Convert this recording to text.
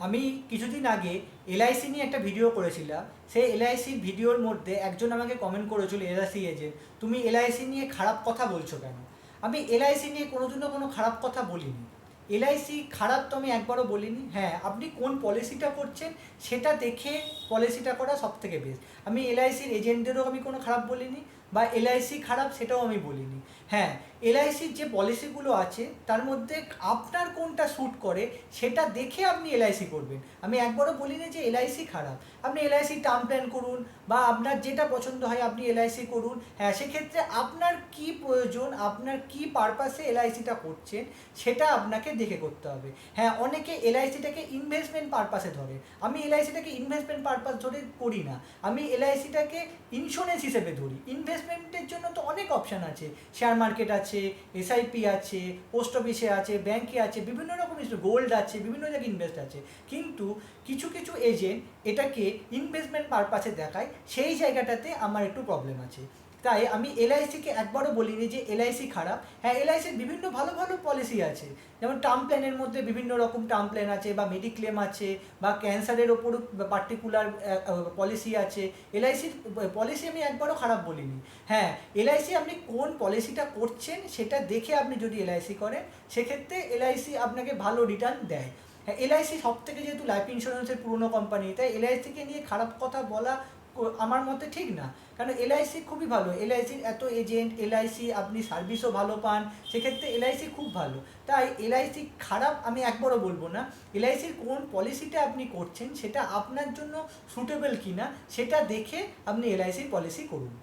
আমি কিছুদিন আগে এলআইসি নিয়ে একটা ভিডিও করেছিলাম। সেই এলআইসির ভিডিওর মধ্যে একজন আমাকে কমেন্ট করেছিল, এলআইসি এজেন্ট, তুমি এলআইসি নিয়ে খারাপ কথা বলছো কেন? আমি এলআইসি নিয়ে কোনোদিনও কোনো খারাপ কথা বলিনি। এলআইসি খারাপ তো আমি একবারও বলিনি। হ্যাঁ, আপনি কোন পলিসিটা করছেন সেটা দেখে পলিসিটা করা সব থেকে বেস্ট। আমি এলআইসির এজেন্টদেরও আমি কোনো খারাপ বলিনি, বা এলআইসি খারাপ সেটাও আমি বলিনি। হ্যাঁ, এলআইসির যে পলিসিগুলো আছে তার মধ্যে আপনার কোনটা শ্যুট করে সেটা দেখে আপনি এলআইসি করবেন। আমি একবারও বলিনি যে এলআইসি খারাপ। আপনি এলআইসি টার্ম প্ল্যান করুন, বা আপনার যেটা পছন্দ হয় আপনি এলআইসি করুন। হ্যাঁ, সেক্ষেত্রে আপনার কি প্রয়োজন, আপনার কি পারপাসে এলআইসিটা করছেন সেটা আপনাকে দেখে করতে হবে। হ্যাঁ, অনেকে এলআইসিটাকে ইনভেস্টমেন্ট পারপাসে ধরে। আমি এলআইসিটাকে ইনভেস্টমেন্ট পারপাস ধরে করি না। আমি এলআইসিটাকে ইন্স্যুরেন্স হিসেবে ধরি। ইনভেস্টমেন্টের জন্য তো অনেক অপশান আছে, শেয়ার মার্কেট আছে, এসআইপি আছে, পোস্ট অফিসে আছে, ব্যাংকে আছে, বিভিন্ন রকম গোল্ড আছে, বিভিন্ন জায়গায় ইনভেস্ট আছে। কিন্তু কিছু কিছু এজেন্ট এটাকে ইনভেস্টমেন্ট পারপাসে দেখায়, সেই জায়গাটাতে আমার একটু প্রবলেম আছে। তাই আমি এলআইসিকে একবারও বলিনি যে এলআইসি খারাপ। হ্যাঁ, এলআইসির বিভিন্ন ভালো ভালো পলিসি আছে, যেমন টার্ম প্ল্যানের মধ্যে বিভিন্ন রকম টার্ম প্ল্যান আছে, বা মেডিক্লেম আছে, বা ক্যান্সারের ওপরও পার্টিকুলার পলিসি আছে। এলআইসির পলিসি আমি একবারও খারাপ বলিনি। হ্যাঁ, এলআইসি আপনি কোন পলিসিটা করছেন সেটা দেখে আপনি যদি এলআইসি করেন সেক্ষেত্রে এলআইসি আপনাকে ভালো রিটার্ন দেয়। হ্যাঁ, এলআইসি সব থেকে যেহেতু লাইফ ইন্স্যুরেন্সের পুরনো কোম্পানি, তাই এলআইসিকে নিয়ে খারাপ কথা বলা আমার মতে ঠিক না। কারণ এলআইসি খুবই ভালো, এলআইসির এত এজেন্ট, এলআইসি আপনি সার্ভিসও ভালো পান, সেক্ষেত্রে এলআইসি খুব ভালো। তাই এলআইসি খারাপ আমি একবারও বলবো না। এলআইসির কোন পলিসিটা আপনি করছেন সেটা আপনার জন্য সুটেবল কিনা সেটা দেখে আপনি এলআইসির পলিসি করুন।